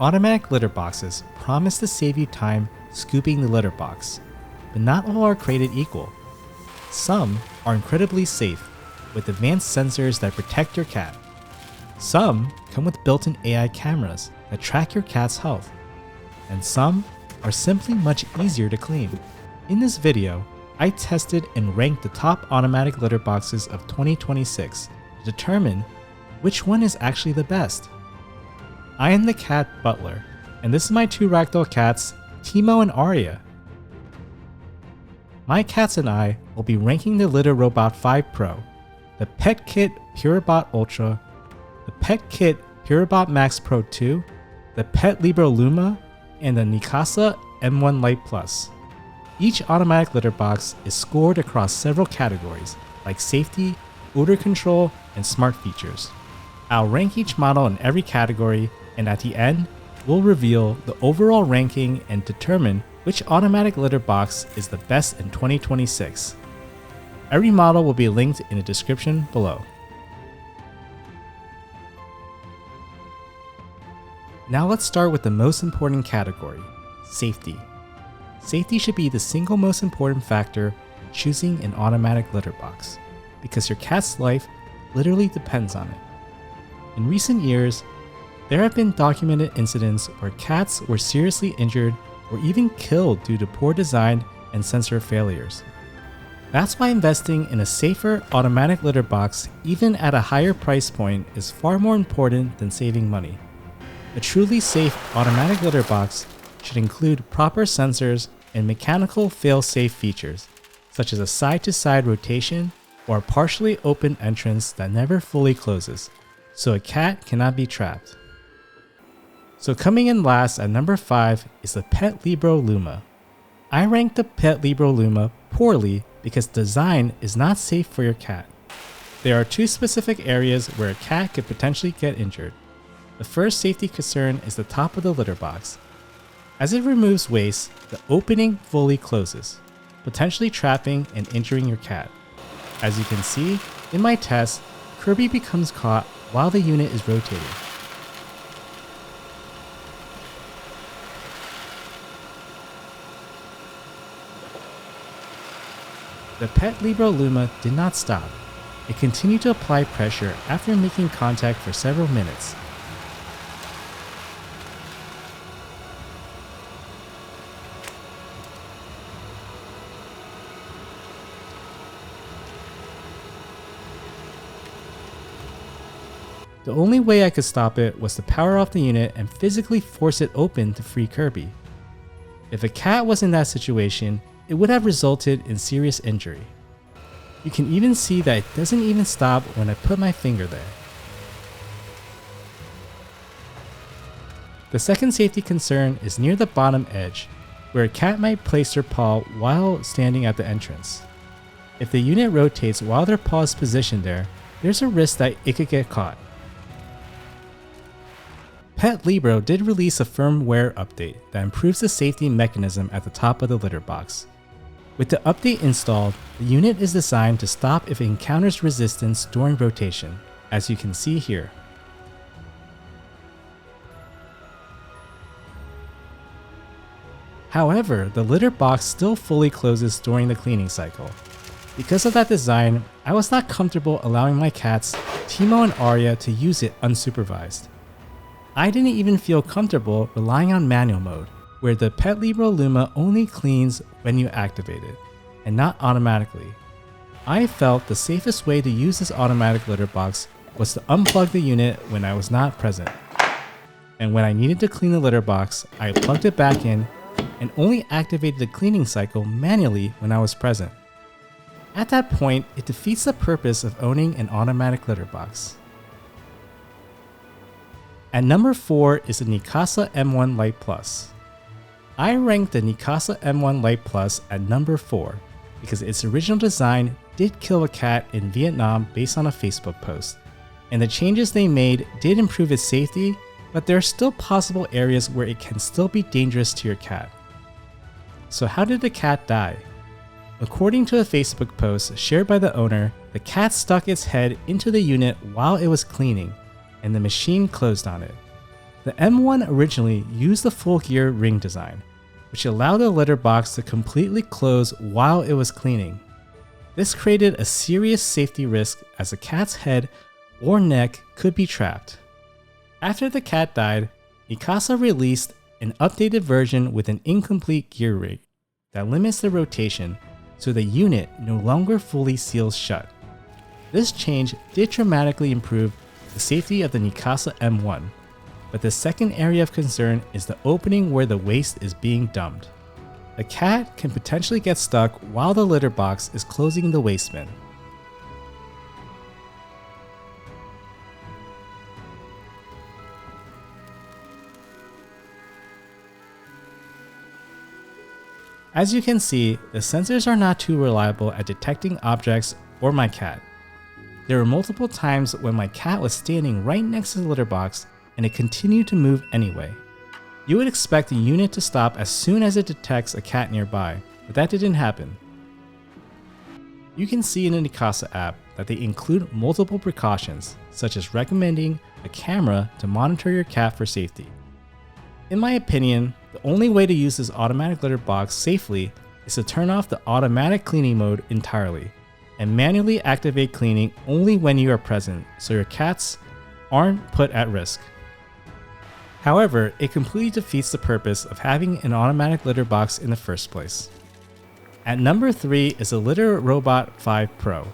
Automatic litter boxes promise to save you time scooping the litter box, but not all are created equal. Some are incredibly safe, with advanced sensors that protect your cat. Some come with built-in AI cameras that track your cat's health. And some are simply much easier to clean. In this video, I tested and ranked the top automatic litter boxes of 2026 to determine which one is actually the best. I am the Cat Butler, and this is my two ragdoll cats, Teemo and Arya. My cats and I will be ranking the Litter Robot 5 Pro, the PETKIT Purobot Ultra, the PETKIT Purobot Max Pro 2, the Petlibro Luma, and the Neakasa M1 Lite Plus. Each automatic litter box is scored across several categories like safety, odor control, and smart features. I'll rank each model in every category, and at the end, we'll reveal the overall ranking and determine which automatic litter box is the best in 2026. Every model will be linked in the description below. Now let's start with the most important category, safety. Safety should be the single most important factor in choosing an automatic litter box, because your cat's life literally depends on it. In recent years, there have been documented incidents where cats were seriously injured or even killed due to poor design and sensor failures. That's why investing in a safer automatic litter box, even at a higher price point, is far more important than saving money. A truly safe automatic litter box should include proper sensors and mechanical fail-safe features, such as a side-to-side rotation or a partially open entrance that never fully closes, so a cat cannot be trapped. So coming in last at number 5 is the Petlibro Luma. I ranked the Petlibro Luma poorly because design is not safe for your cat. There are two specific areas where a cat could potentially get injured. The first safety concern is the top of the litter box. As it removes waste, the opening fully closes, potentially trapping and injuring your cat. As you can see, in my test, Kirby becomes caught while the unit is rotating. The Petlibro Luma did not stop. It continued to apply pressure after making contact for several minutes. The only way I could stop it was to power off the unit and physically force it open to free Kirby. If a cat was in that situation, it would have resulted in serious injury. You can even see that it doesn't even stop when I put my finger there. The second safety concern is near the bottom edge, where a cat might place their paw while standing at the entrance. If the unit rotates while their paw is positioned there, there's a risk that it could get caught. Petlibro did release a firmware update that improves the safety mechanism at the top of the litter box. With the update installed, the unit is designed to stop if it encounters resistance during rotation, as you can see here. However, the litter box still fully closes during the cleaning cycle. Because of that design, I was not comfortable allowing my cats, Teemo and Arya, to use it unsupervised. I didn't even feel comfortable relying on manual mode, where the Petlibro Luma only cleans when you activate it, and not automatically. I felt the safest way to use this automatic litter box was to unplug the unit when I was not present. And when I needed to clean the litter box, I plugged it back in and only activated the cleaning cycle manually when I was present. At that point, it defeats the purpose of owning an automatic litter box. At number 4 is the Neakasa M1 Lite Plus. I ranked the Neakasa M1 Lite Plus at number 4 because its original design did kill a cat in Vietnam based on a Facebook post, and the changes they made did improve its safety, but there are still possible areas where it can still be dangerous to your cat. So how did the cat die? According to a Facebook post shared by the owner, the cat stuck its head into the unit while it was cleaning, and the machine closed on it. The M1 originally used the full gear ring design, which allowed the litter box to completely close while it was cleaning. This created a serious safety risk as the cat's head or neck could be trapped. After the cat died, Neakasa released an updated version with an incomplete gear ring that limits the rotation so the unit no longer fully seals shut. This change did dramatically improve the safety of the Neakasa M1, but the second area of concern is the opening where the waste is being dumped. The cat can potentially get stuck while the litter box is closing the waste bin. As you can see, the sensors are not too reliable at detecting objects or my cat. There were multiple times when my cat was standing right next to the litter box and it continued to move anyway. You would expect the unit to stop as soon as it detects a cat nearby, but that didn't happen. You can see in the Neakasa app that they include multiple precautions, such as recommending a camera to monitor your cat for safety. In my opinion, the only way to use this automatic litter box safely is to turn off the automatic cleaning mode entirely and manually activate cleaning only when you are present so your cats aren't put at risk. However, it completely defeats the purpose of having an automatic litter box in the first place. At number 3 is the Litter Robot 5 Pro.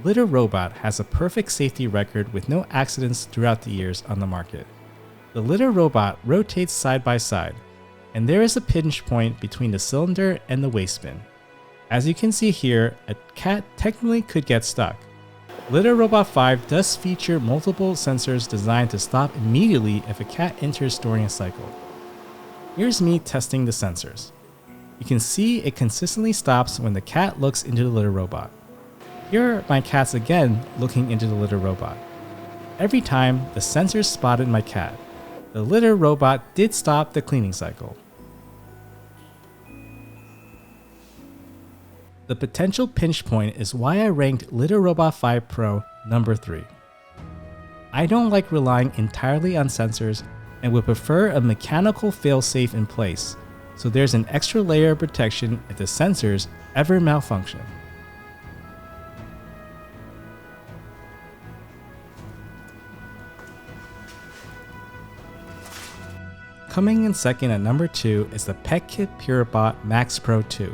Litter Robot has a perfect safety record with no accidents throughout the years on the market. The Litter Robot rotates side by side, and there is a pinch point between the cylinder and the waste bin. As you can see here, a cat technically could get stuck. Litter Robot 5 does feature multiple sensors designed to stop immediately if a cat enters during a cycle. Here's me testing the sensors. You can see it consistently stops when the cat looks into the litter robot. Here are my cats again looking into the litter robot. Every time the sensors spotted my cat, the litter robot did stop the cleaning cycle. The potential pinch point is why I ranked Litter Robot 5 Pro number 3. I don't like relying entirely on sensors and would prefer a mechanical failsafe in place, so there's an extra layer of protection if the sensors ever malfunction. Coming in second at number 2 is the PETKIT Purobot Max Pro 2.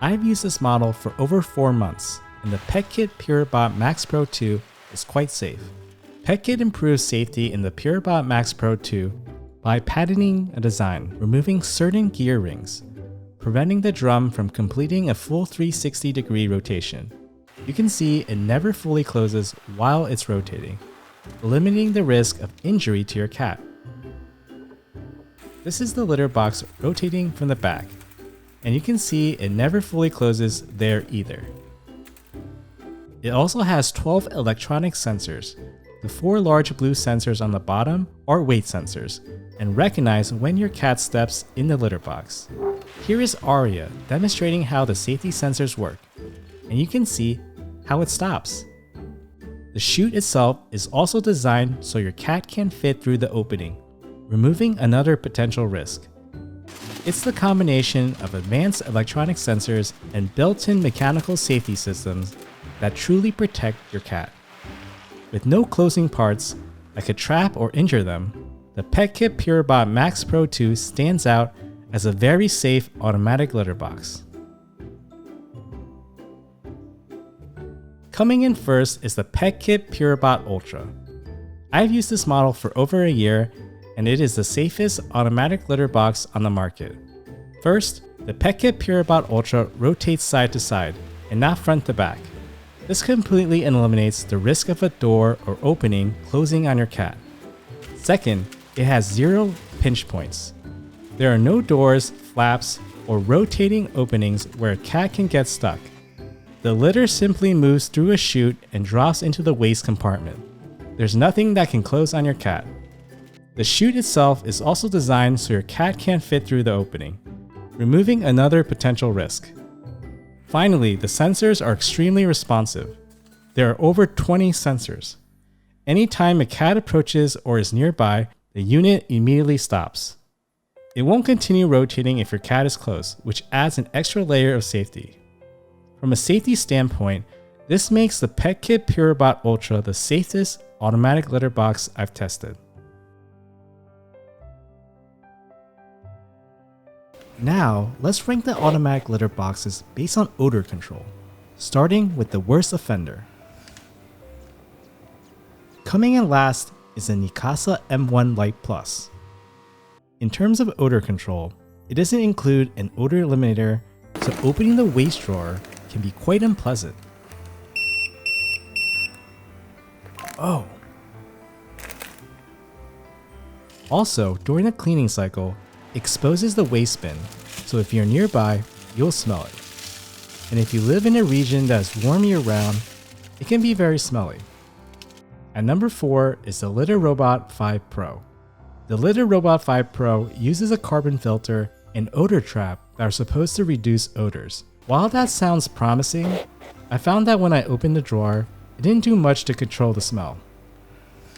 I've used this model for over 4 months, and the PETKIT Purobot Max Pro 2 is quite safe. PETKIT improves safety in the Purobot Max Pro 2 by patenting a design, removing certain gear rings, preventing the drum from completing a full 360-degree rotation. You can see it never fully closes while it's rotating, eliminating the risk of injury to your cat. This is the litter box rotating from the back, and you can see it never fully closes there either. It also has 12 electronic sensors. The 4 large blue sensors on the bottom are weight sensors and recognize when your cat steps in the litter box. Here is Arya demonstrating how the safety sensors work, and you can see how it stops. The chute itself is also designed so your cat can fit through the opening, removing another potential risk. It's the combination of advanced electronic sensors and built-in mechanical safety systems that truly protect your cat. With no closing parts that could trap or injure them, the PETKIT Purobot Max Pro 2 stands out as a very safe automatic litter box. Coming in first is the PETKIT Purobot Ultra. I've used this model for over a year, and it is the safest automatic litter box on the market. First, the PETKIT Purobot Ultra rotates side to side and not front to back. This completely eliminates the risk of a door or opening closing on your cat. Second, it has 0 pinch points. There are no doors, flaps, or rotating openings where a cat can get stuck. The litter simply moves through a chute and drops into the waste compartment. There's nothing that can close on your cat. The chute itself is also designed so your cat can't fit through the opening, removing another potential risk. Finally, the sensors are extremely responsive. There are over 20 sensors. Anytime a cat approaches or is nearby, the unit immediately stops. It won't continue rotating if your cat is close, which adds an extra layer of safety. From a safety standpoint, this makes the PETKIT Purobot Ultra the safest automatic litter box I've tested. Now, let's rank the automatic litter boxes based on odor control, starting with the worst offender. Coming in last is the Neakasa M1 Lite Plus. In terms of odor control, it doesn't include an odor eliminator, so opening the waste drawer can be quite unpleasant. Oh. Also, during the cleaning cycle, it exposes the waste bin, so if you're nearby, you'll smell it. And if you live in a region that is warm year-round, it can be very smelly. At number 4 is the Litter Robot 5 Pro. The Litter Robot 5 Pro uses a carbon filter and odor trap that are supposed to reduce odors. While that sounds promising, I found that when I opened the drawer, it didn't do much to control the smell.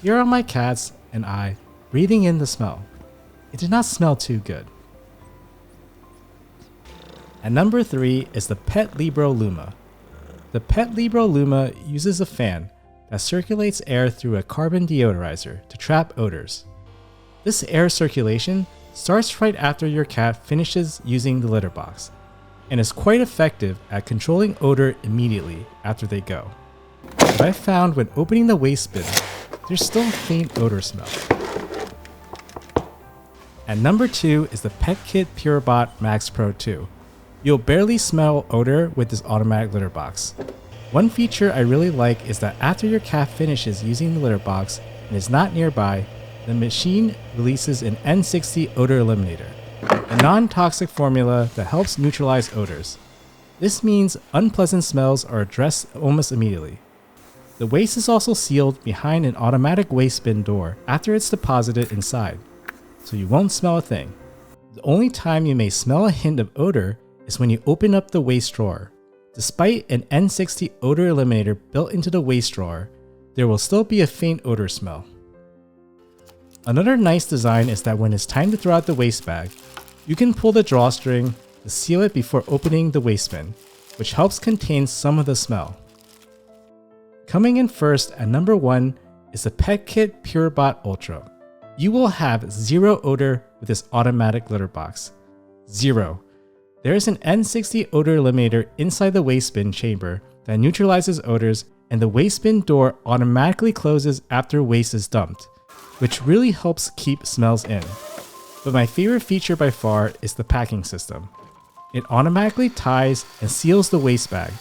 Here are my cats and I breathing in the smell. It did not smell too good. At number 3 is the Petlibro Luma. The Petlibro Luma uses a fan that circulates air through a carbon deodorizer to trap odors. This air circulation starts right after your cat finishes using the litter box, and is quite effective at controlling odor immediately after they go. But I found when opening the waste bin, there's still a faint odor smell. At number 2 is the PETKIT Purobot Max Pro 2. You'll barely smell odor with this automatic litter box. One feature I really like is that after your cat finishes using the litter box and is not nearby, the machine releases an N60 odor eliminator, a non-toxic formula that helps neutralize odors. This means unpleasant smells are addressed almost immediately. The waste is also sealed behind an automatic waste bin door after it's deposited inside, so you won't smell a thing. The only time you may smell a hint of odor is when you open up the waste drawer. Despite an N60 odor eliminator built into the waste drawer, there will still be a faint odor smell. Another nice design is that when it's time to throw out the waste bag, you can pull the drawstring to seal it before opening the waste bin, which helps contain some of the smell. Coming in first at number 1 is the PETKIT Purobot Ultra. You will have zero odor with this automatic litter box. Zero. There is an N60 odor eliminator inside the waste bin chamber that neutralizes odors, and the waste bin door automatically closes after waste is dumped, which really helps keep smells in. But my favorite feature by far is the packing system. It automatically ties and seals the waste bag,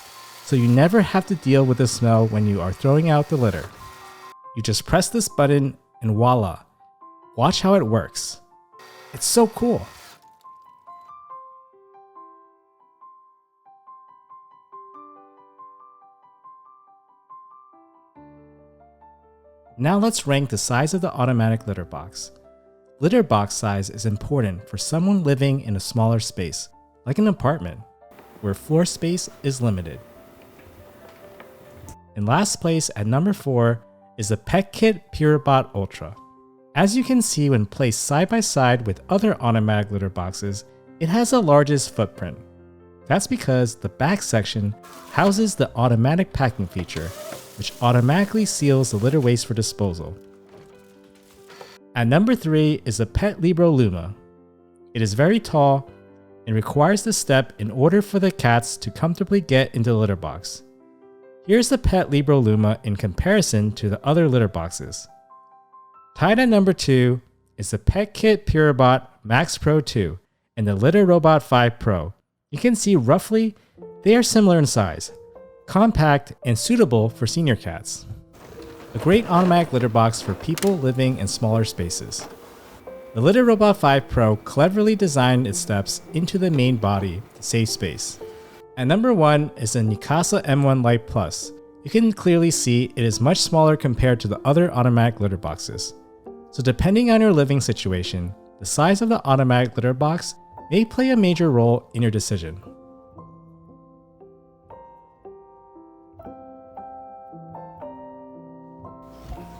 so you never have to deal with the smell when you are throwing out the litter. You just press this button and voila! Watch how it works. It's so cool. Now let's rank the size of the automatic litter box. Litter box size is important for someone living in a smaller space, like an apartment, where floor space is limited. In last place at number 4 is the PETKIT Purobot Ultra. As you can see when placed side by side with other automatic litter boxes, it has the largest footprint. That's because the back section houses the automatic packing feature, which automatically seals the litter waste for disposal. At number 3 is the Petlibro Luma. It is very tall and requires the step in order for the cats to comfortably get into the litter box. Here's the Petlibro Luma in comparison to the other litter boxes. Tied at number 2 is the PETKIT Purobot Max Pro 2 and the Litter Robot 5 Pro. You can see roughly they are similar in size, compact and suitable for senior cats. A great automatic litter box for people living in smaller spaces. The Litter Robot 5 Pro cleverly designed its steps into the main body to save space. At number 1 is the Neakasa M1 Lite Plus. You can clearly see it is much smaller compared to the other automatic litter boxes. So depending on your living situation, the size of the automatic litter box may play a major role in your decision.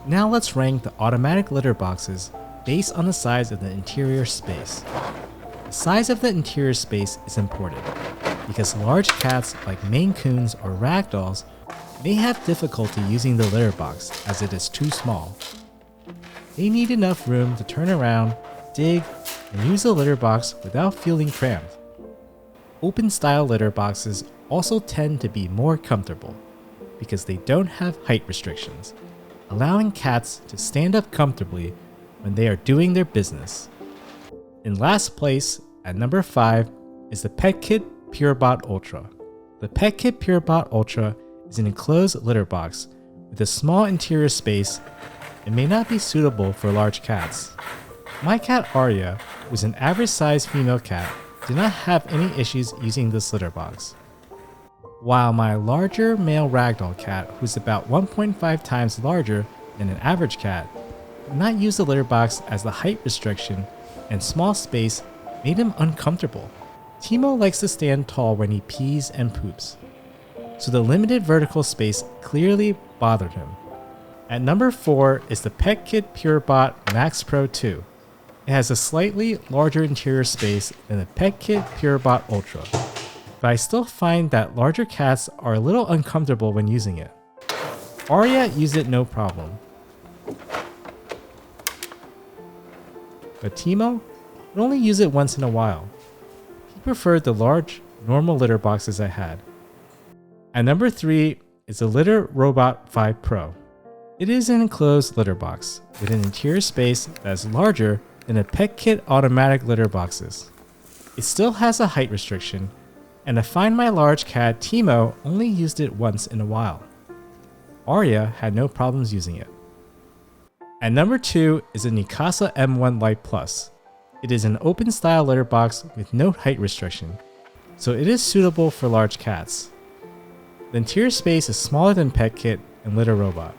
Now let's rank the automatic litter boxes based on the size of the interior space. The size of the interior space is important because large cats like Maine Coons or Ragdolls may have difficulty using the litter box as it is too small. They need enough room to turn around, dig, and use the litter box without feeling cramped. Open style litter boxes also tend to be more comfortable because they don't have height restrictions, allowing cats to stand up comfortably when they are doing their business. In last place, at number 5, is the PETKIT Purobot Ultra. The PETKIT Purobot Ultra is an enclosed litter box with a small interior space and may not be suitable for large cats. My cat Arya, who is an average-sized female cat, did not have any issues using this litter box. While my larger male Ragdoll cat, who is about 1.5 times larger than an average cat, did not use the litter box as the height restriction and small space made him uncomfortable. Teemo likes to stand tall when he pees and poops, so the limited vertical space clearly bothered him. At number 4 is the PETKIT Purobot Max Pro 2. It has a slightly larger interior space than the PETKIT Purobot Ultra, but I still find that larger cats are a little uncomfortable when using it. Arya used it no problem, but Teemo would only use it once in a while. He preferred the large, normal litter boxes I had. At number 3 is the Litter Robot 5 Pro. It is an enclosed litter box with an interior space that is larger than the PETKIT automatic litter boxes. It still has a height restriction, and I find my large cat Teemo only used it once in a while. Arya had no problems using it. At number 2 is the Neakasa M1 Lite Plus. It is an open style litter box with no height restriction, so it is suitable for large cats. The interior space is smaller than PETKIT and Litter Robot.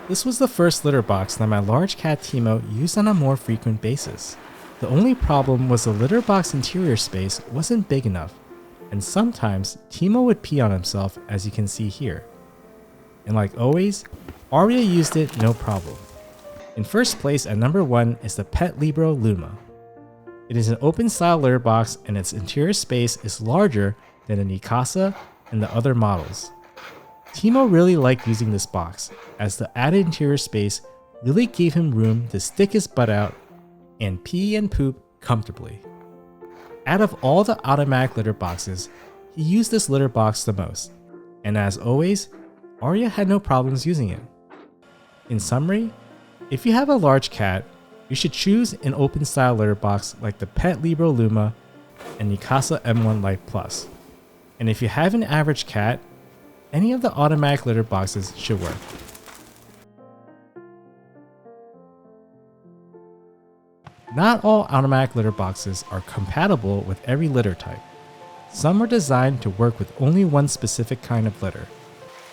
This was the first litter box that my large cat Teemo used on a more frequent basis. The only problem was the litter box interior space wasn't big enough, and sometimes Teemo would pee on himself, as you can see here. And like always, Arya used it no problem. In first place at number 1 is the Petlibro Luma. It is an open style litter box and its interior space is larger than the Neakasa and the other models. Teemo really liked using this box, as the added interior space really gave him room to stick his butt out and pee and poop comfortably. Out of all the automatic litter boxes, he used this litter box the most, and as always, Arya had no problems using it. In summary, if you have a large cat, you should choose an open style litter box like the Petlibro Luma and Neakasa M1 Lite Plus. And if you have an average cat, any of the automatic litter boxes should work. Not all automatic litter boxes are compatible with every litter type. Some are designed to work with only one specific kind of litter,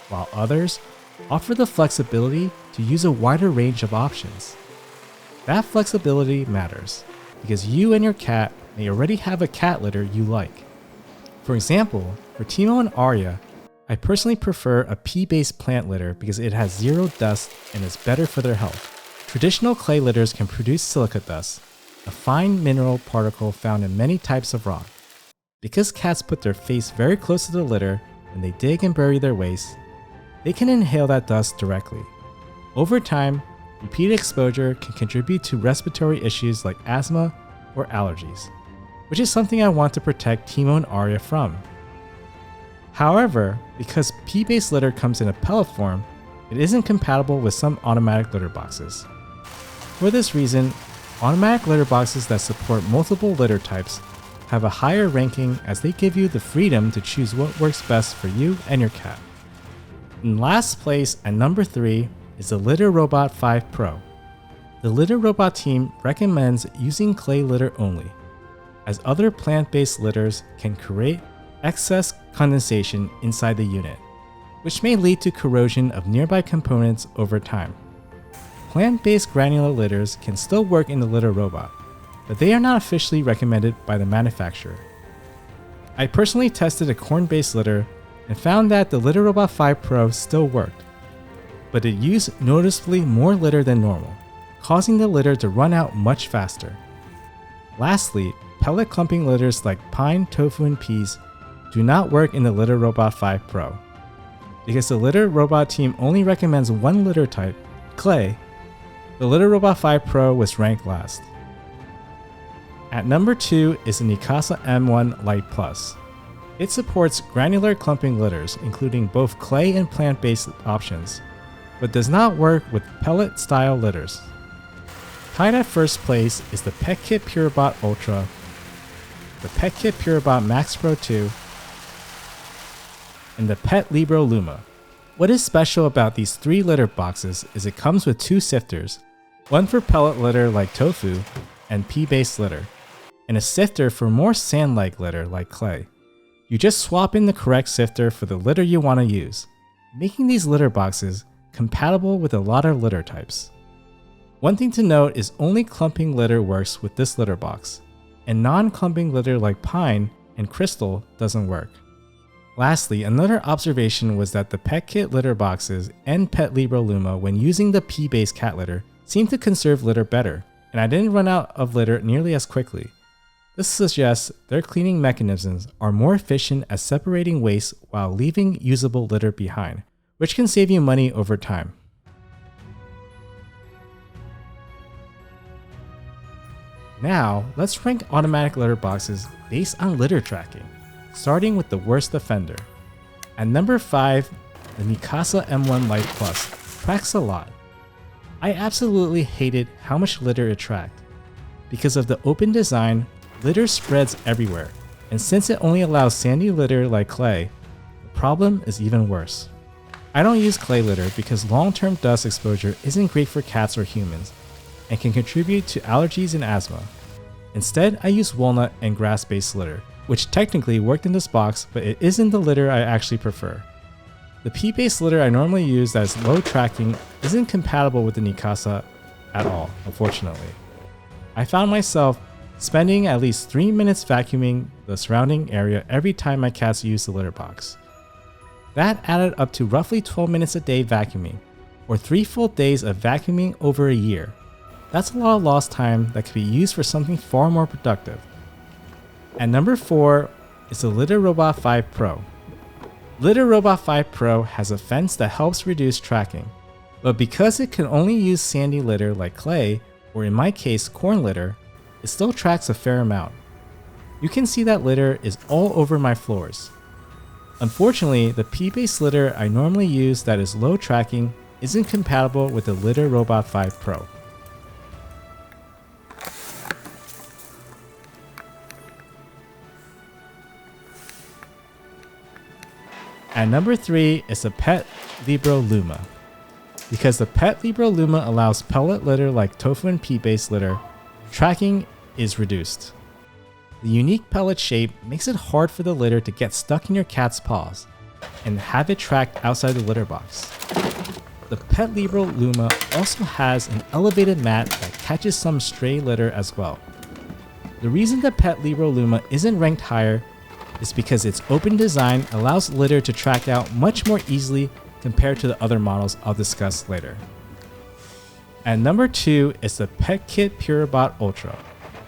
while others offer the flexibility to use a wider range of options. That flexibility matters because you and your cat may already have a cat litter you like. For example, for Teemo and Arya, I personally prefer a pea-based plant litter because it has zero dust and is better for their health. Traditional clay litters can produce silica dust, a fine mineral particle found in many types of rock. Because cats put their face very close to the litter when they dig and bury their waste, they can inhale that dust directly. Over time, repeated exposure can contribute to respiratory issues like asthma or allergies, which is something I want to protect Teemo and Arya from. However, because pea-based litter comes in a pellet form, it isn't compatible with some automatic litter boxes. For this reason, automatic litter boxes that support multiple litter types have a higher ranking as they give you the freedom to choose what works best for you and your cat. In last place at number 3 is the Litter Robot 5 Pro. The Litter Robot team recommends using clay litter only, as other plant-based litters can create excess condensation inside the unit, which may lead to corrosion of nearby components over time. Plant-based granular litters can still work in the Litter Robot, but they are not officially recommended by the manufacturer. I personally tested a corn-based litter and found that the Litter Robot 5 Pro still worked, but it used noticeably more litter than normal. causing the litter to run out much faster. Lastly, pellet clumping litters like pine, tofu, and peas do not work in the Litter Robot 5 Pro. Because the Litter Robot team only recommends one litter type, clay, the Litter Robot 5 Pro was ranked last. At number 2 is the Neakasa M1 Lite Plus. It supports granular clumping litters, including both clay and plant-based options, but does not work with pellet-style litters. Tied at first place is the PETKIT Purobot Ultra, the PETKIT Purobot Max Pro 2, and the Petlibro Luma. What is special about these 3 litter boxes is it comes with 2 sifters, one for pellet litter like tofu and pea-based litter, and a sifter for more sand-like litter like clay. You just swap in the correct sifter for the litter you want to use, making these litter boxes compatible with a lot of litter types. One thing to note is only clumping litter works with this litter box, and non-clumping litter like pine and crystal doesn't work. Lastly, another observation was that the PETKIT litter boxes and Petlibro Luma, when using the pea-based cat litter, seem to conserve litter better, and I didn't run out of litter nearly as quickly. This suggests their cleaning mechanisms are more efficient at separating waste while leaving usable litter behind, which can save you money over time. Now, let's rank automatic litter boxes based on litter tracking, starting with the worst offender. At number 5, the Neakasa M1 Lite Plus tracks a lot. I absolutely hated how much litter it tracked. Because of the open design, litter spreads everywhere, and since it only allows sandy litter like clay, the problem is even worse. I don't use clay litter because long-term dust exposure isn't great for cats or humans, and can contribute to allergies and asthma. Instead, I use walnut and grass-based litter, which technically worked in this box, but it isn't the litter I actually prefer. The pea-based litter I normally use that is low tracking isn't compatible with the Neakasa at all, unfortunately. I found myself spending at least 3 minutes vacuuming the surrounding area every time my cats used the litter box. That added up to roughly 12 minutes a day vacuuming, or 3 full days of vacuuming over a year. That's a lot of lost time that could be used for something far more productive. At number 4 is the Litter Robot 5 Pro. Litter Robot 5 Pro has a fence that helps reduce tracking, but because it can only use sandy litter like clay, or in my case corn litter, it still tracks a fair amount. You can see that litter is all over my floors. Unfortunately, the pea-based litter I normally use that is low tracking isn't compatible with the Litter Robot 5 Pro. At number 3 is the Petlibro Luma. Because the Petlibro Luma allows pellet litter like tofu and pea-based litter, tracking is reduced. The unique pellet shape makes it hard for the litter to get stuck in your cat's paws and have it tracked outside the litter box. The Petlibro Luma also has an elevated mat that catches some stray litter as well. The reason the Petlibro Luma isn't ranked higher is because its open design allows litter to track out much more easily compared to the other models I'll discuss later. At number 2 is the PETKIT Purobot Ultra.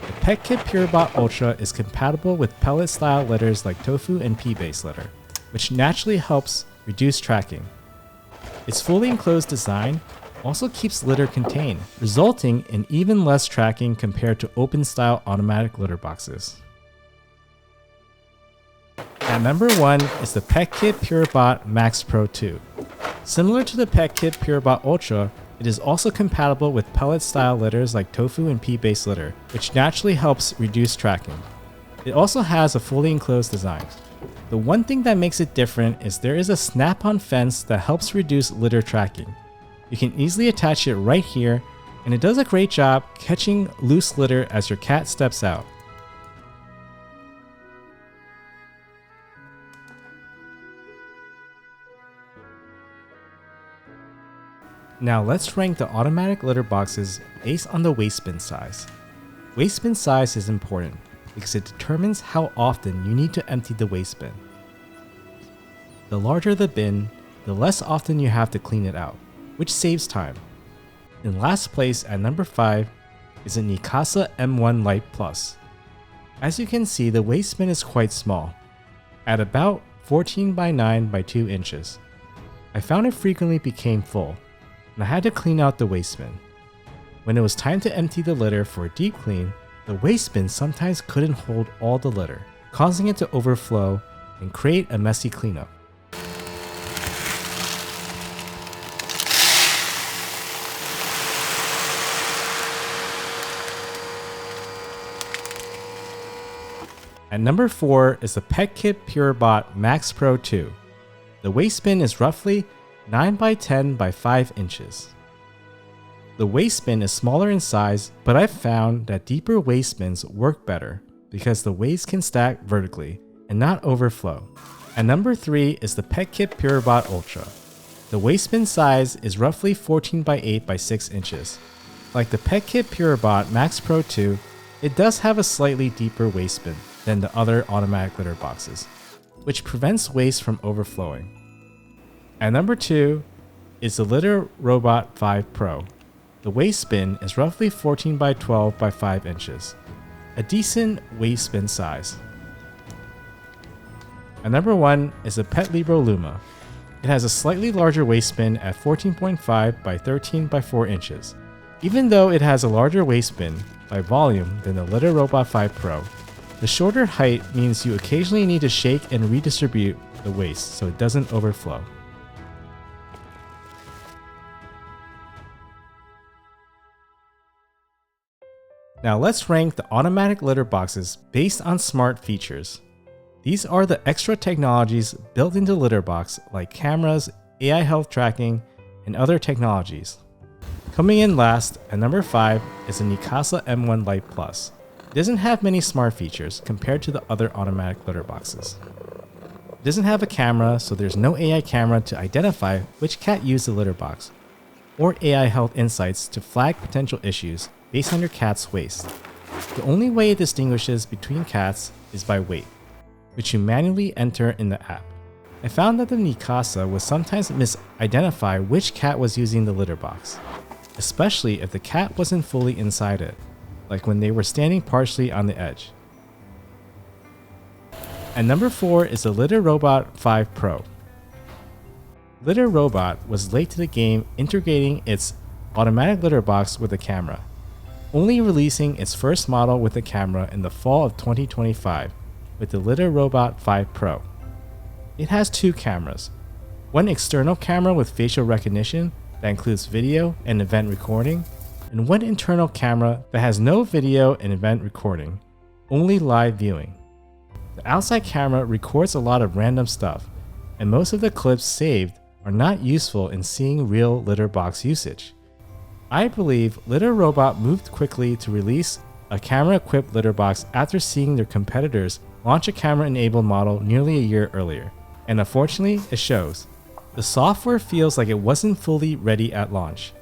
The PETKIT Purobot Ultra is compatible with pellet-style litters like tofu and pea-based litter, which naturally helps reduce tracking. Its fully enclosed design also keeps litter contained, resulting in even less tracking compared to open-style automatic litter boxes. At number 1 is the PETKIT Purobot Max Pro 2. Similar to the PETKIT Purobot Ultra, it is also compatible with pellet-style litters like tofu and pea-based litter, which naturally helps reduce tracking. It also has a fully enclosed design. The one thing that makes it different is there is a snap-on fence that helps reduce litter tracking. You can easily attach it right here, and it does a great job catching loose litter as your cat steps out. Now let's rank the automatic litter boxes based on the waste bin size. Waste bin size is important because it determines how often you need to empty the waste bin. The larger the bin, the less often you have to clean it out, which saves time. In last place at number 5 is a Neakasa M1 Lite Plus. As you can see, the waist bin is quite small, at about 14 by 9 by 2 inches. I found it frequently became full, and I had to clean out the waist bin. When it was time to empty the litter for a deep clean, the waste bin sometimes couldn't hold all the litter, causing it to overflow and create a messy cleanup. At number 4 is the PETKIT Purobot Max Pro 2. The waist bin is roughly 9 by 10 by 5 inches. The waist bin is smaller in size, but I've found that deeper waist bins work better because the waste can stack vertically and not overflow. At number 3 is the PETKIT Purobot Ultra. The waist bin size is roughly 14 by 8 by 6 inches. Like the PETKIT Purobot Max Pro 2, it does have a slightly deeper waist bin than the other automatic litter boxes, which prevents waste from overflowing. At number 2 is the Litter Robot 5 Pro. The waist bin is roughly 14 by 12 by 5 inches, a decent waist bin size. At number 1 is the Petlibro Luma. It has a slightly larger waist bin at 14.5 by 13 by 4 inches. Even though it has a larger waist bin by volume than the Litter Robot 5 Pro, the shorter height means you occasionally need to shake and redistribute the waste so it doesn't overflow. Now let's rank the automatic litter boxes based on smart features. These are the extra technologies built into litter box like cameras, AI health tracking, and other technologies. Coming in last at number 5 is the Neakasa M1 Lite Plus. It doesn't have many smart features compared to the other automatic litter boxes. It doesn't have a camera, so there's no AI camera to identify which cat used the litter box, or AI health insights to flag potential issues based on your cat's waste. The only way it distinguishes between cats is by weight, which you manually enter in the app. I found that the Neakasa would sometimes misidentify which cat was using the litter box, especially if the cat wasn't fully inside it, like when they were standing partially on the edge. At number 4 is the Litter Robot 5 Pro. Litter Robot was late to the game integrating its automatic litter box with a camera, only releasing its first model with a camera in the fall of 2025 with the Litter Robot 5 Pro. It has 2 cameras, one external camera with facial recognition that includes video and event recording, and one internal camera that has no video and event recording, only live viewing. The outside camera records a lot of random stuff, and most of the clips saved are not useful in seeing real litter box usage. I believe Litter Robot moved quickly to release a camera-equipped litter box after seeing their competitors launch a camera-enabled model nearly a year earlier, and unfortunately, it shows. The software feels like it wasn't fully ready at launch.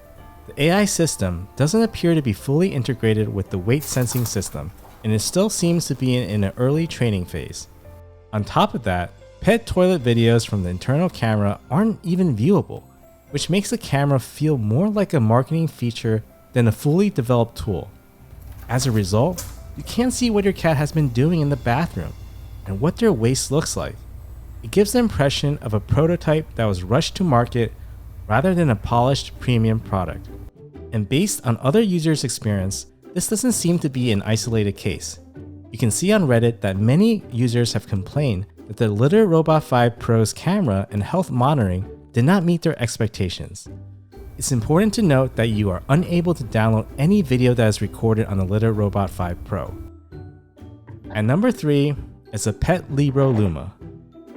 The AI system doesn't appear to be fully integrated with the weight sensing system, and it still seems to be in an early training phase. On top of that, pet toilet videos from the internal camera aren't even viewable, which makes the camera feel more like a marketing feature than a fully developed tool. As a result, you can't see what your cat has been doing in the bathroom and what their waste looks like. It gives the impression of a prototype that was rushed to market rather than a polished premium product. And based on other users' experience, this doesn't seem to be an isolated case. You can see on Reddit that many users have complained that the Litter Robot 5 Pro's camera and health monitoring did not meet their expectations. It's important to note that you are unable to download any video that is recorded on the Litter Robot 5 Pro. At number 3 is the Petlibro Luma.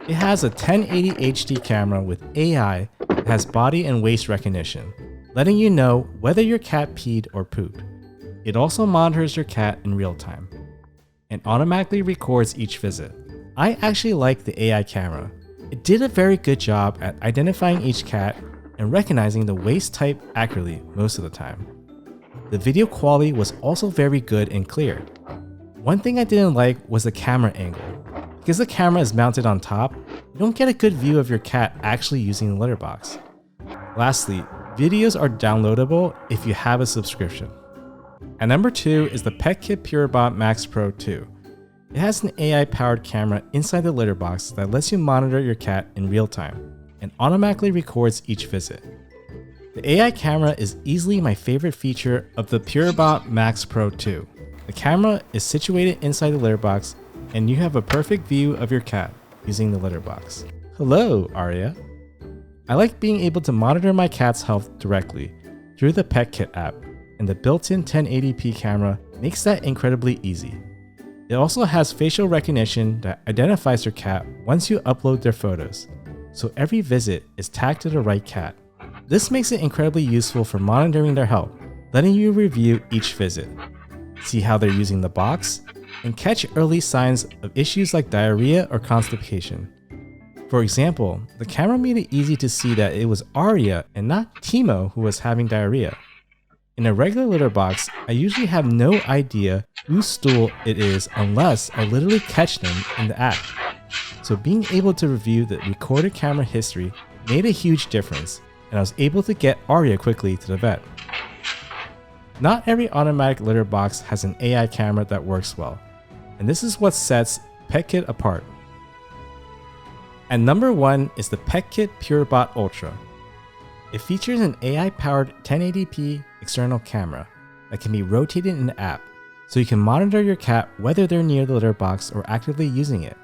It has a 1080 HD camera with AI that has body and waist recognition, letting you know whether your cat peed or pooped. It also monitors your cat in real time and automatically records each visit. I actually like the AI camera. It did a very good job at identifying each cat and recognizing the waste type accurately most of the time. The video quality was also very good and clear. One thing I didn't like was the camera angle. Because the camera is mounted on top, you don't get a good view of your cat actually using the litter box. Lastly, Videos are downloadable if you have a subscription. And number 2 is the PETKIT Purobot Max Pro 2. It has an AI-powered camera inside the litter box that lets you monitor your cat in real time and automatically records each visit. The AI camera is easily my favorite feature of the Purobot Max Pro 2. The camera is situated inside the litter box and you have a perfect view of your cat using the litter box. Hello, Arya. I like being able to monitor my cat's health directly through the PETKIT app, and the built-in 1080p camera makes that incredibly easy. It also has facial recognition that identifies your cat once you upload their photos, so every visit is tagged to the right cat. This makes it incredibly useful for monitoring their health, letting you review each visit, see how they're using the box, and catch early signs of issues like diarrhea or constipation. For example, the camera made it easy to see that it was Arya and not Teemo who was having diarrhea. In a regular litter box, I usually have no idea whose stool it is unless I literally catch them in the act. So being able to review the recorded camera history made a huge difference, and I was able to get Arya quickly to the vet. Not every automatic litter box has an AI camera that works well, and this is what sets PETKIT apart. And number 1 is the PETKIT Purobot Ultra. It features an AI-powered 1080p external camera that can be rotated in the app, so you can monitor your cat whether they're near the litter box or actively using it.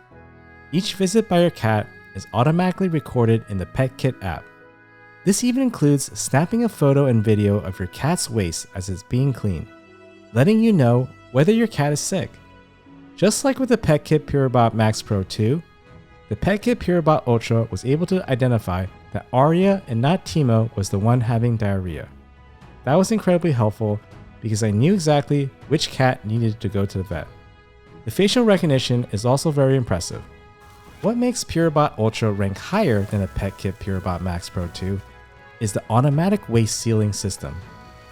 Each visit by your cat is automatically recorded in the PETKIT app. This even includes snapping a photo and video of your cat's waste as it's being cleaned, letting you know whether your cat is sick. Just like with the PETKIT Purobot Max Pro 2, the PETKIT Purobot Ultra was able to identify that Arya and not Teemo was the one having diarrhea. That was incredibly helpful because I knew exactly which cat needed to go to the vet. The facial recognition is also very impressive. What makes Purobot Ultra rank higher than a PETKIT Purobot Max Pro 2 is the automatic waste sealing system.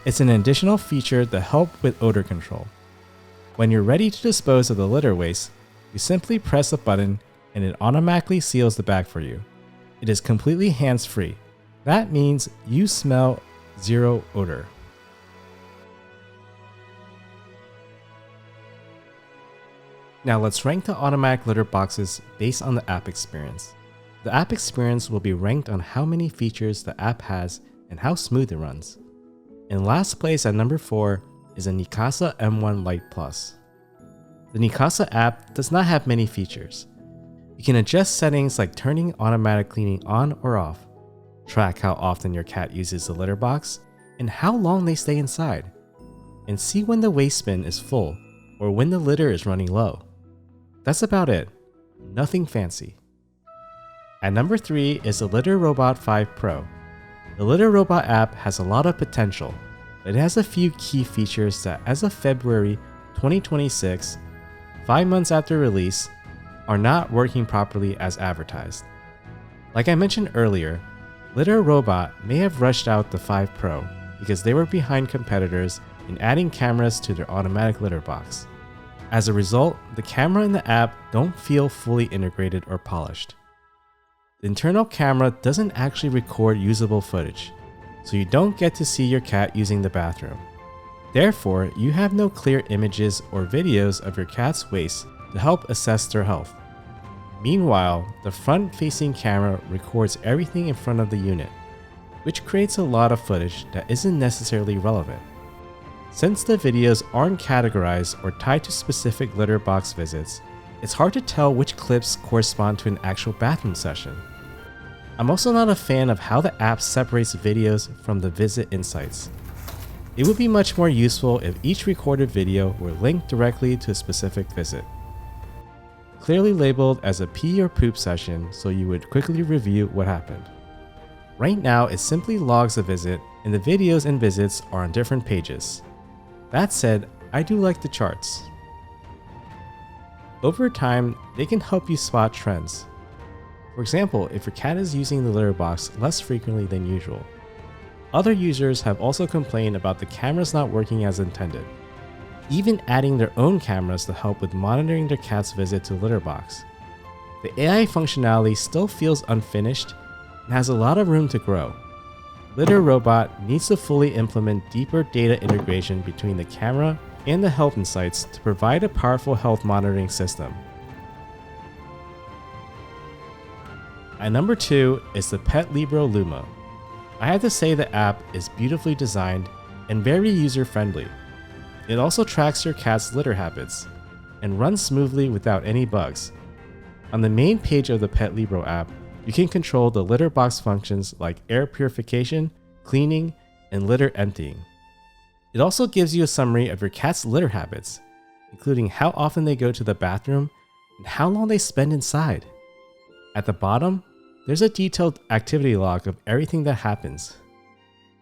It's an additional feature to help with odor control. When you're ready to dispose of the litter waste, you simply press a button and it automatically seals the bag for you. It is completely hands-free. That means you smell zero odor. Now let's rank the automatic litter boxes based on the app experience. The app experience will be ranked on how many features the app has and how smooth it runs. In last place at number 4 is a Neakasa M1 Lite Plus. The Neakasa app does not have many features. You can adjust settings like turning automatic cleaning on or off, track how often your cat uses the litter box, and how long they stay inside, and see when the waste bin is full or when the litter is running low. That's about it. Nothing fancy. At number 3 is the Litter Robot 5 Pro. The Litter Robot app has a lot of potential, but it has a few key features that as of February 2026, 5 months after release, are not working properly as advertised. Like I mentioned earlier, Litter Robot may have rushed out the 5 Pro because they were behind competitors in adding cameras to their automatic litter box. As a result, the camera and the app don't feel fully integrated or polished. The internal camera doesn't actually record usable footage, so you don't get to see your cat using the bathroom. Therefore, you have no clear images or videos of your cat's waste to help assess their health. Meanwhile, the front-facing camera records everything in front of the unit, which creates a lot of footage that isn't necessarily relevant. Since the videos aren't categorized or tied to specific litter box visits, it's hard to tell which clips correspond to an actual bathroom session. I'm also not a fan of how the app separates videos from the visit insights. It would be much more useful if each recorded video were linked directly to a specific visit, clearly labeled as a pee or poop session so you would quickly review what happened. Right now, it simply logs a visit and the videos and visits are on different pages. That said, I do like the charts. Over time, they can help you spot trends. For example, if your cat is using the litter box less frequently than usual. Other users have also complained about the cameras not working as intended, even adding their own cameras to help with monitoring their cat's visit to the litter box. The AI functionality still feels unfinished and has a lot of room to grow. Litter Robot needs to fully implement deeper data integration between the camera and the health insights to provide a powerful health monitoring system. At number 2 is the Petlibro Luma. I have to say the app is beautifully designed and very user-friendly. It also tracks your cat's litter habits and runs smoothly without any bugs. On the main page of the Petlibro app, you can control the litter box functions like air purification, cleaning, and litter emptying. It also gives you a summary of your cat's litter habits, including how often they go to the bathroom and how long they spend inside. At the bottom, there's a detailed activity log of everything that happens.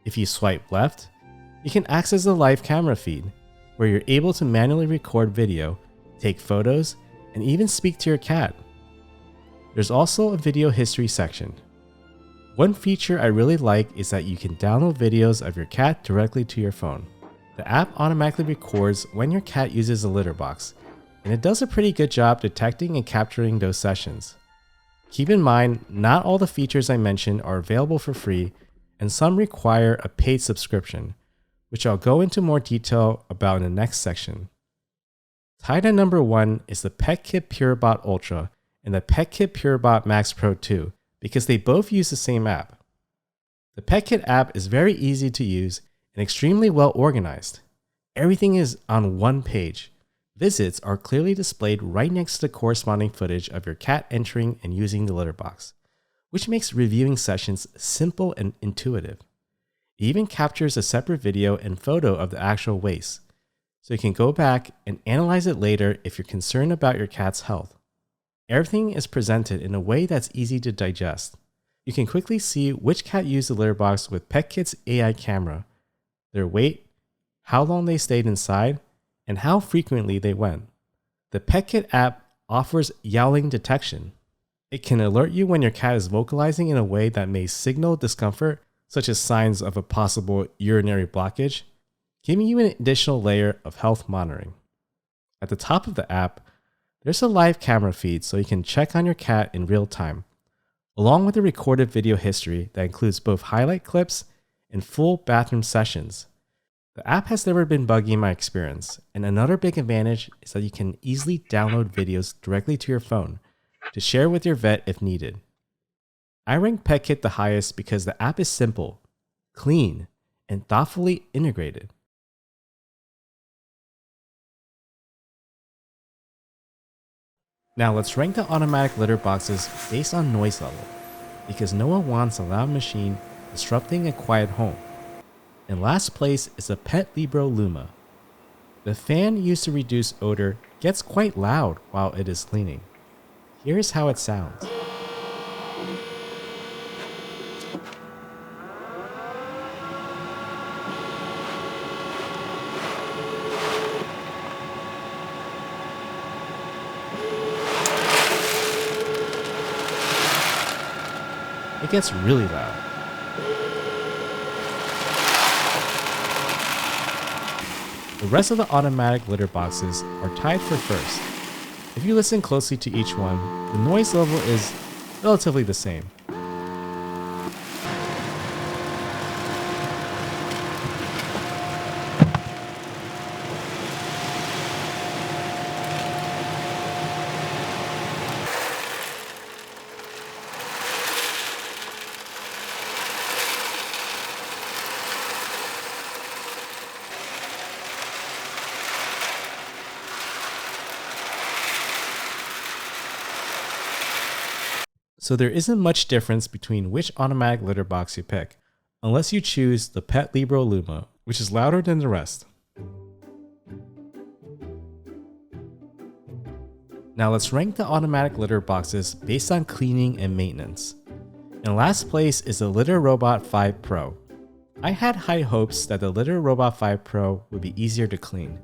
If you swipe left, you can access the live camera feed, where you're able to manually record video, take photos, and even speak to your cat. There's also a video history section. One feature I really like is that you can download videos of your cat directly to your phone. The app automatically records when your cat uses a litter box, and it does a pretty good job detecting and capturing those sessions. Keep in mind, not all the features I mentioned are available for free, and some require a paid subscription, which I'll go into more detail about in the next section. Tied at number 1 is the PETKIT Purobot Ultra and the PETKIT Purobot Max Pro 2, because they both use the same app. The PETKIT app is very easy to use and extremely well organized. Everything is on one page. Visits are clearly displayed right next to the corresponding footage of your cat entering and using the litter box, which makes reviewing sessions simple and intuitive. It even captures a separate video and photo of the actual waste, so you can go back and analyze it later if you're concerned about your cat's health. Everything is presented in a way that's easy to digest. You can quickly see which cat used the litter box with PETKIT's AI camera, their weight, how long they stayed inside, and how frequently they went. The PETKIT app offers yowling detection. It can alert you when your cat is vocalizing in a way that may signal discomfort, such as signs of a possible urinary blockage, giving you an additional layer of health monitoring. At the top of the app, there's a live camera feed so you can check on your cat in real time, along with a recorded video history that includes both highlight clips and full bathroom sessions. The app has never been buggy in my experience, and another big advantage is that you can easily download videos directly to your phone to share with your vet if needed. I rank PETKIT the highest because the app is simple, clean, and thoughtfully integrated. Now let's rank the automatic litter boxes based on noise level, because no one wants a loud machine disrupting a quiet home. In last place is the Petlibro Luma. The fan used to reduce odor gets quite loud while it is cleaning. Here's how it sounds. It gets really loud. The rest of the automatic litter boxes are tied for first. If you listen closely to each one, the noise level is relatively the same. So there isn't much difference between which automatic litter box you pick, unless you choose the Petlibro Luma, which is louder than the rest. Now let's rank the automatic litter boxes based on cleaning and maintenance. In last place is the Litter Robot 5 Pro. I had high hopes that the Litter Robot 5 Pro would be easier to clean.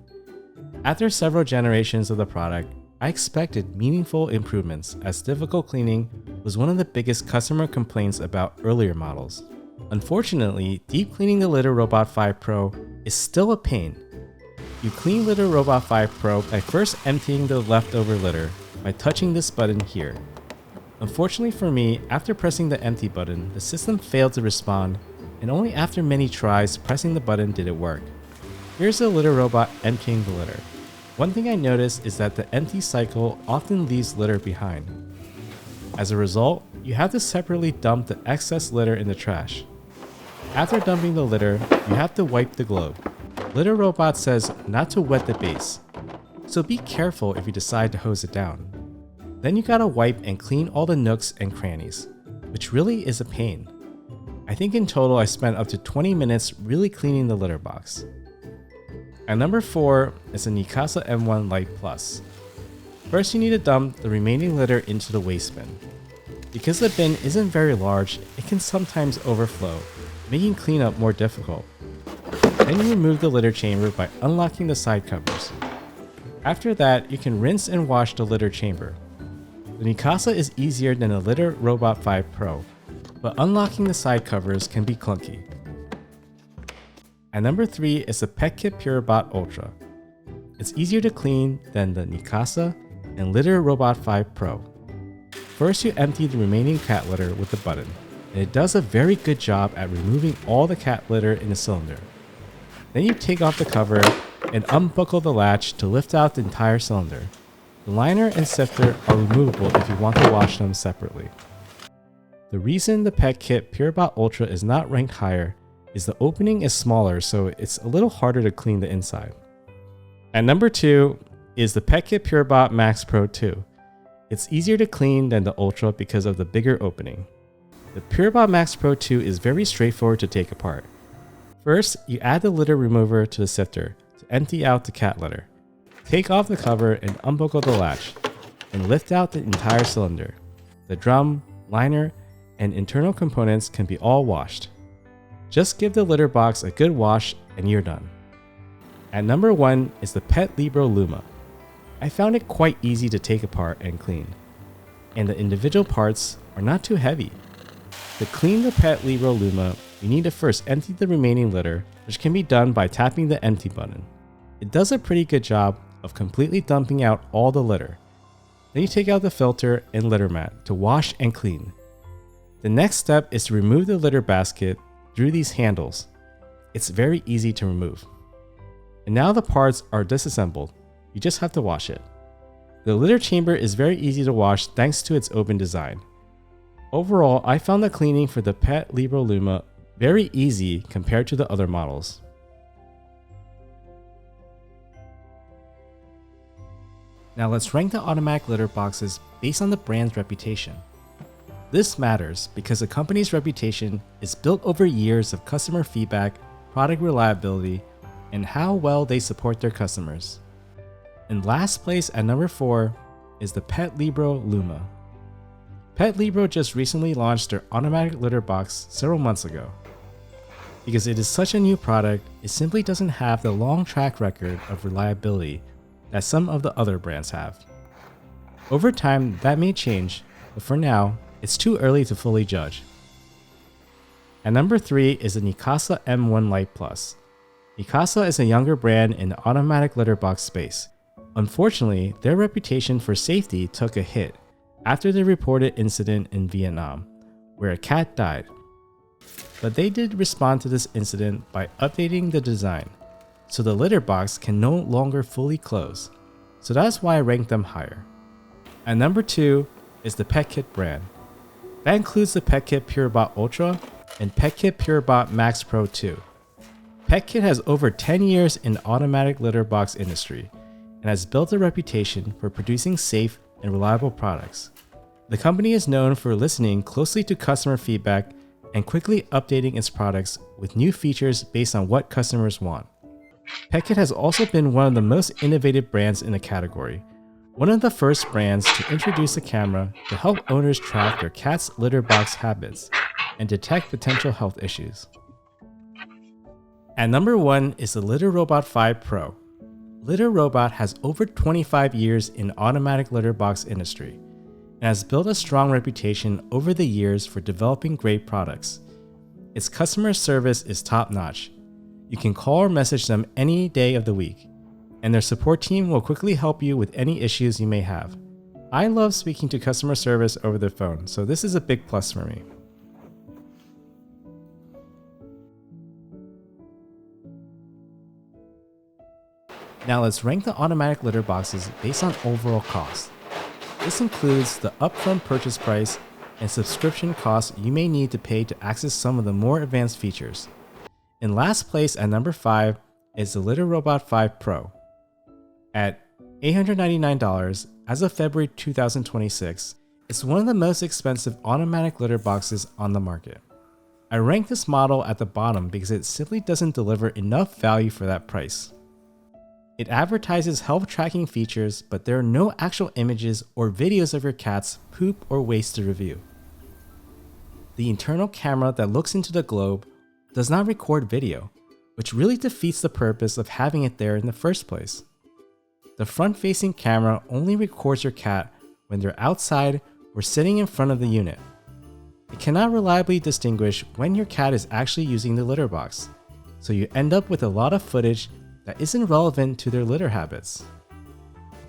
After several generations of the product, I expected meaningful improvements, as difficult cleaning was one of the biggest customer complaints about earlier models. Unfortunately, deep cleaning the Litter Robot 5 Pro is still a pain. You clean Litter Robot 5 Pro by first emptying the leftover litter by touching this button here. Unfortunately for me, after pressing the empty button, the system failed to respond and only after many tries pressing the button did it work. Here's the litter robot emptying the litter. One thing I noticed is that the empty cycle often leaves litter behind. As a result, you have to separately dump the excess litter in the trash. After dumping the litter, you have to wipe the globe. Litter Robot says not to wet the base, so be careful if you decide to hose it down. Then you gotta wipe and clean all the nooks and crannies, which really is a pain. I think in total I spent up to 20 minutes really cleaning the litter box. At number 4 is the Neakasa M1 Lite Plus. First you need to dump the remaining litter into the waste bin. Because the bin isn't very large, it can sometimes overflow, making cleanup more difficult. Then you remove the litter chamber by unlocking the side covers. After that, you can rinse and wash the litter chamber. The Neakasa is easier than the Litter Robot 5 Pro, but unlocking the side covers can be clunky. At number 3 is the PETKIT Purobot Ultra. It's easier to clean than the Neakasa and Litter Robot 5 Pro. First you empty the remaining cat litter with the button, and it does a very good job at removing all the cat litter in the cylinder. Then you take off the cover and unbuckle the latch to lift out the entire cylinder. The liner and sifter are removable if you want to wash them separately. The reason the PETKIT Purobot Ultra is not ranked higher is the opening is smaller, so it's a little harder to clean the inside. At number 2 is the PETKIT Purobot Max Pro 2. It's easier to clean than the Ultra because of the bigger opening. The Purobot Max Pro 2 is very straightforward to take apart. First, you add the litter remover to the sifter to empty out the cat litter. Take off the cover and unbuckle the latch, and lift out the entire cylinder. The drum, liner, and internal components can be all washed. Just give the litter box a good wash and you're done. At number 1 is the Petlibro Luma. I found it quite easy to take apart and clean, and the individual parts are not too heavy. To clean the Petlibro Luma, you need to first empty the remaining litter, which can be done by tapping the empty button. It does a pretty good job of completely dumping out all the litter. Then you take out the filter and litter mat to wash and clean. The next step is to remove the litter basket through these handles. It's very easy to remove. And now the parts are disassembled. You just have to wash it. The litter chamber is very easy to wash thanks to its open design. Overall, I found the cleaning for the Petlibro Luma very easy compared to the other models. Now let's rank the automatic litter boxes based on the brand's reputation. This matters because a company's reputation is built over years of customer feedback, product reliability, and how well they support their customers. In last place at number 4 is the Petlibro Luma. Petlibro just recently launched their automatic litter box several months ago. Because it is such a new product, it simply doesn't have the long track record of reliability that some of the other brands have. Over time, that may change, but for now, it's too early to fully judge. At number 3 is the Neakasa M1 Lite Plus. Neakasa is a younger brand in the automatic litter box space. Unfortunately, their reputation for safety took a hit after the reported incident in Vietnam, where a cat died. But they did respond to this incident by updating the design, so the litter box can no longer fully close. So that's why I ranked them higher. At number 2 is the PETKIT brand. That includes the PETKIT Purobot Ultra and PETKIT Purobot Max Pro 2. PETKIT has over 10 years in the automatic litter box industry and has built a reputation for producing safe and reliable products. The company is known for listening closely to customer feedback and quickly updating its products with new features based on what customers want. PETKIT has also been one of the most innovative brands in the category, one of the first brands to introduce a camera to help owners track their cat's litter box habits and detect potential health issues. At number 1 is the Litter Robot 5 Pro. Litter Robot has over 25 years in the automatic litter box industry and has built a strong reputation over the years for developing great products. Its customer service is top-notch. You can call or message them any day of the week, and their support team will quickly help you with any issues you may have. I love speaking to customer service over the phone, so this is a big plus for me. Now let's rank the automatic litter boxes based on overall cost. This includes the upfront purchase price and subscription costs you may need to pay to access some of the more advanced features. In last place at number 5 is the Litter Robot 5 Pro. At $899 as of February 2026, it's one of the most expensive automatic litter boxes on the market. I rank this model at the bottom because it simply doesn't deliver enough value for that price. It advertises health tracking features, but there are no actual images or videos of your cat's poop or waste to review. The internal camera that looks into the globe does not record video, which really defeats the purpose of having it there in the first place. The front-facing camera only records your cat when they're outside or sitting in front of the unit. It cannot reliably distinguish when your cat is actually using the litter box, so you end up with a lot of footage that isn't relevant to their litter habits.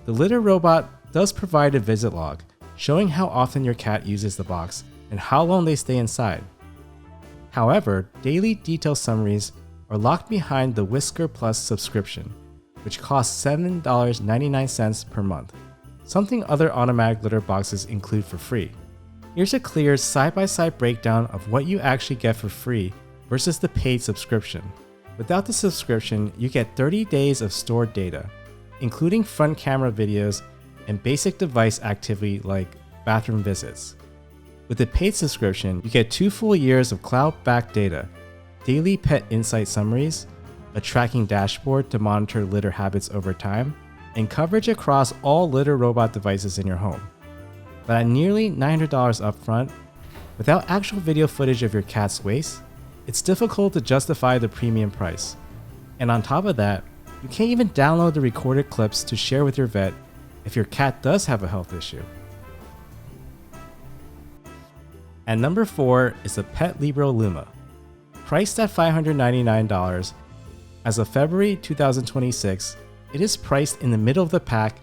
The litter robot does provide a visit log, showing how often your cat uses the box and how long they stay inside. However, daily detail summaries are locked behind the Whisker Plus subscription, which costs $7.99 per month, something other automatic litter boxes include for free. Here's a clear side-by-side breakdown of what you actually get for free versus the paid subscription. Without the subscription, you get 30 days of stored data, including front camera videos and basic device activity like bathroom visits. With the paid subscription, you get 2 full years of cloud-backed data, daily pet insight summaries, a tracking dashboard to monitor litter habits over time, and coverage across all litter robot devices in your home. But at nearly $900 upfront, without actual video footage of your cat's waste, it's difficult to justify the premium price. And on top of that, you can't even download the recorded clips to share with your vet if your cat does have a health issue. At number 4 is the Petlibro Luma. Priced at $599, as of February 2026, it is priced in the middle of the pack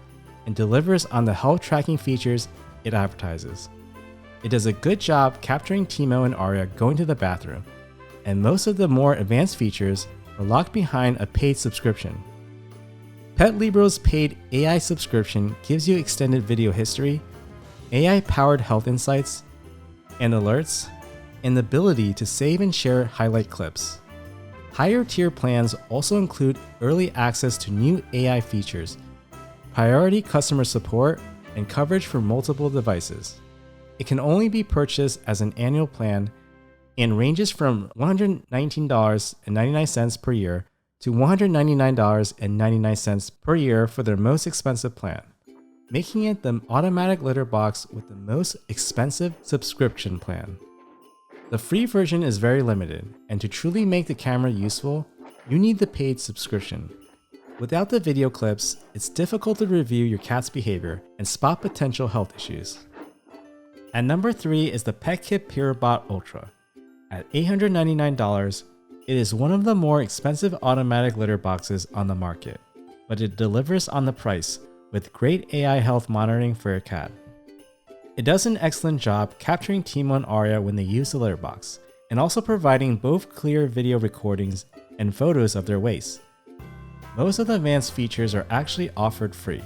and delivers on the health tracking features it advertises. It does a good job capturing Teemo and Arya going to the bathroom, and most of the more advanced features are locked behind a paid subscription. Petlibro's paid AI subscription gives you extended video history, AI-powered health insights and alerts, and the ability to save and share highlight clips. Higher tier plans also include early access to new AI features, priority customer support, and coverage for multiple devices. It can only be purchased as an annual plan and ranges from $119.99 per year to $199.99 per year for their most expensive plan, making it the automatic litter box with the most expensive subscription plan. The free version is very limited, and to truly make the camera useful, you need the paid subscription. Without the video clips, it's difficult to review your cat's behavior and spot potential health issues. At number 3 is the PETKIT Purobot Ultra. At $899, it is one of the more expensive automatic litter boxes on the market, but it delivers on the price with great AI health monitoring for your cat. It does an excellent job capturing Teemo and Arya when they use the litter box, and also providing both clear video recordings and photos of their waste. Most of the advanced features are actually offered free.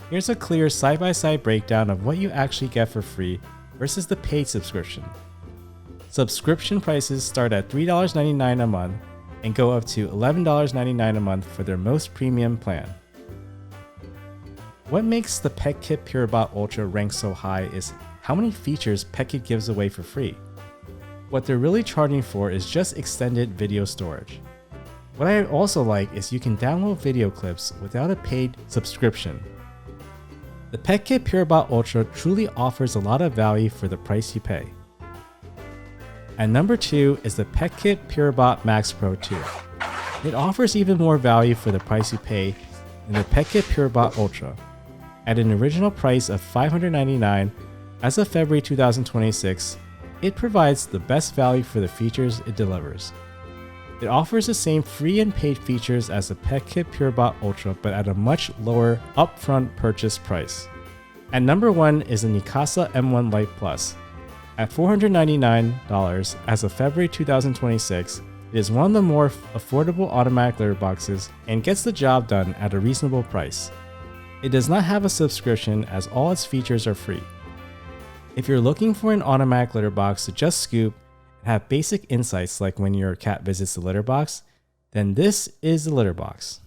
Here's a clear side-by-side breakdown of what you actually get for free versus the paid subscription. Subscription prices start at $3.99 a month and go up to $11.99 a month for their most premium plan. What makes the PETKIT Purobot Ultra rank so high is how many features PETKIT gives away for free. What they're really charging for is just extended video storage. What I also like is you can download video clips without a paid subscription. The PETKIT Purobot Ultra truly offers a lot of value for the price you pay. At number 2 is the PETKIT Purobot Max Pro 2. It offers even more value for the price you pay than the PETKIT Purobot Ultra. At an original price of $599, as of February 2026, it provides the best value for the features it delivers. It offers the same free and paid features as the PETKIT Purobot Ultra, but at a much lower upfront purchase price. At number 1 is the Neakasa M1 Lite Plus. At $499 as of February 2026, It is one of the more affordable automatic litter boxes and gets the job done at a reasonable price. It does not have a subscription as all its features are free. If you're looking for an automatic litter box to just scoop and have basic insights like when your cat visits the litter box, then this is the litter box.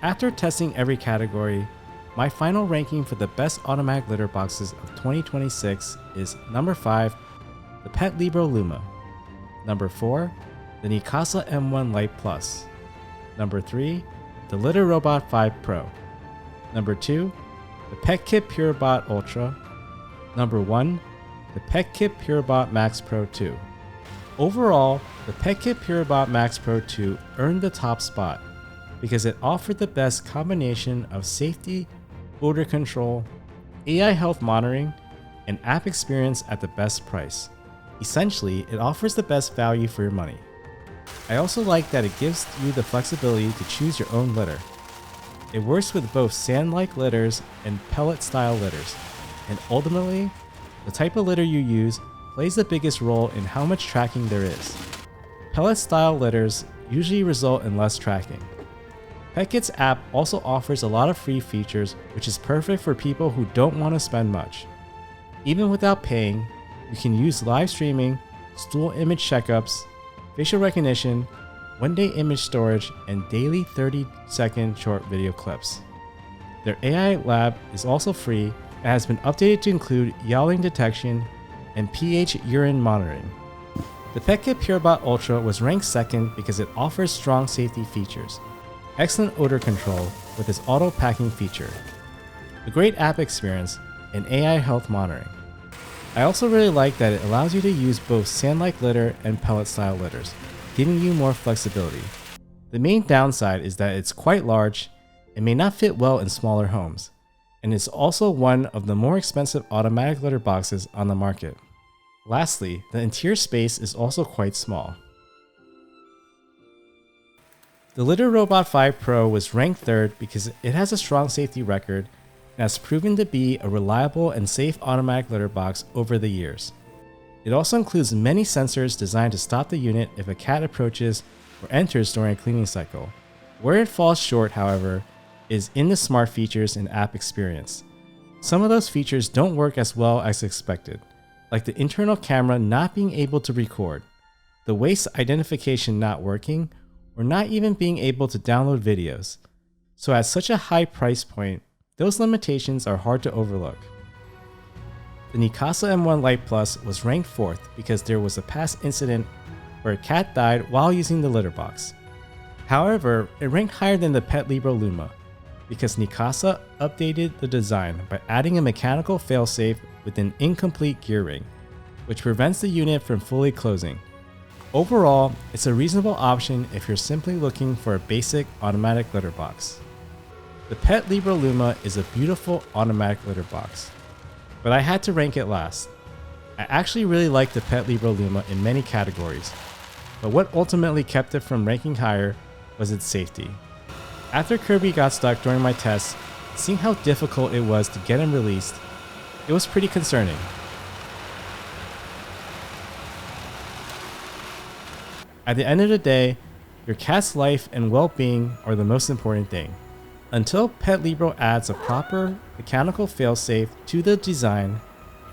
After testing every category, my final ranking for the best automatic litter boxes of 2026 is number 5, the Petlibro Luma, number 4, the Neakasa M1 Lite Plus, number 3, the Litter Robot 5 Pro, number 2, the PETKIT Purobot Ultra, number 1, the PETKIT Purobot Max Pro 2. Overall, the PETKIT Purobot Max Pro 2 earned the top spot because it offered the best combination of safety, odor control, AI health monitoring, and app experience at the best price. Essentially, it offers the best value for your money. I also like that it gives you the flexibility to choose your own litter. It works with both sand-like litters and pellet-style litters, and ultimately, the type of litter you use plays the biggest role in how much tracking there is. Pellet-style litters usually result in less tracking. PETKIT's app also offers a lot of free features, which is perfect for people who don't want to spend much. Even without paying, you can use live streaming, stool image checkups, facial recognition, one-day image storage, and daily 30-second short video clips. Their AI lab is also free and has been updated to include yowling detection and pH urine monitoring. The PETKIT Purobot Ultra was ranked second because it offers strong safety features, excellent odor control with its auto packing feature, a great app experience, and AI health monitoring. I also really like that it allows you to use both sand-like litter and pellet-style litters, giving you more flexibility. The main downside is that it's quite large and may not fit well in smaller homes, and it's also one of the more expensive automatic litter boxes on the market. Lastly, the interior space is also quite small. The Litter Robot 5 Pro was ranked third because it has a strong safety record and has proven to be a reliable and safe automatic litter box over the years. It also includes many sensors designed to stop the unit if a cat approaches or enters during a cleaning cycle. Where it falls short, however, is in the smart features and app experience. Some of those features don't work as well as expected, like the internal camera not being able to record, the waist identification not working, or not even being able to download videos. So at such a high price point, those limitations are hard to overlook. The Neakasa M1 Lite Plus was ranked 4th because there was a past incident where a cat died while using the litter box. However, it ranked higher than the Petlibro Luma because Neakasa updated the design by adding a mechanical failsafe with an incomplete gear ring, which prevents the unit from fully closing. Overall, it's a reasonable option if you're simply looking for a basic automatic litter box. The Petlibro Luma is a beautiful automatic litter box, but I had to rank it last. I actually really like the Petlibro Luma in many categories, but what ultimately kept it from ranking higher was its safety. After Kirby got stuck during my tests, seeing how difficult it was to get him released, it was pretty concerning. At the end of the day, your cat's life and well-being are the most important thing. Until Petlibro adds a proper mechanical failsafe to the design,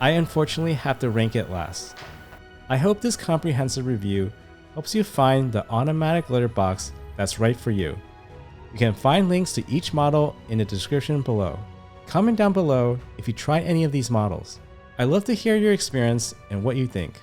I unfortunately have to rank it last. I hope this comprehensive review helps you find the automatic litter box that's right for you. You can find links to each model in the description below. Comment down below if you tried any of these models. I'd love to hear your experience and what you think.